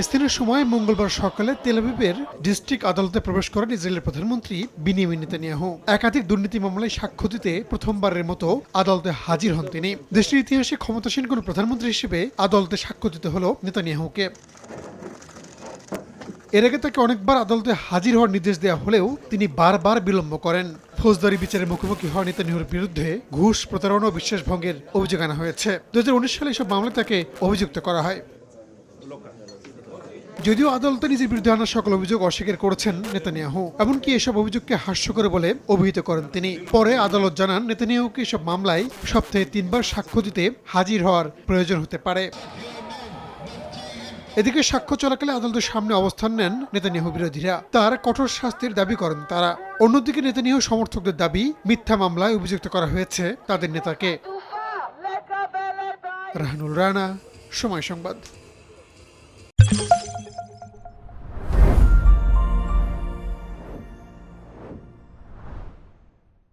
স্থানীয় সময় মঙ্গলবার সকালে তেল আবিবের ডিস্ট্রিক্ট আদালতে প্রবেশ করেন ইসরায়েলের প্রধানমন্ত্রী বিনিয়ামিন নেতানিয়াহু। একাধিক দুর্নীতি মামলায় সাক্ষ্য দিতে প্রথমবারের মতো আদালতে হাজির হন তিনি। দেশটির ইতিহাসে ক্ষমতাসীন কোন প্রধানমন্ত্রী হিসেবে আদালতে সাক্ষ্য দিতে হলো নেতানিয়াহুকে। এর আগে তাকে অনেকবার আদালতে হাজির হওয়ার নির্দেশ দেওয়া হলেও তিনি বারবার বিলম্ব করেন। ফৌজদারি বিচারের মুখোমুখি হওয়া নেতানিয়াহুর বিরুদ্ধে ঘুষ, প্রতারণা ও বিশ্বাসভঙ্গের অভিযোগ আনা হয়েছে। 2019 সালে এসব মামলায় তাকে অভিযুক্ত করা হয়। যদিও আদালতে নিজের বিরুদ্ধে আনা সকল অভিযোগ অস্বীকার করেছেন নেতানিয়াহু, এমনকি এসব অভিযোগকে হাস্যকর বলে অভিহিত করেন তিনি। পরে আদালত জানান নেতানিয়াহুকে এসব মামলায় সপ্তাহে 3 বার সাক্ষ্য দিতে হাজির হওয়ার প্রয়োজন হতে পারে। এদিকে সাক্ষ্য চলাকালে আদালতের সামনে অবস্থান নেন নেতানিয়াহু বিরোধীরা। তার কঠোর শাস্তির দাবি করেন তারা। অন্যদিকে নেতানিয়াহু সমর্থকদের দাবি, মিথ্যা মামলায় অভিযুক্ত করা হয়েছে তাদের নেতাকে। রাহানুল রানা, সময় সংবাদ।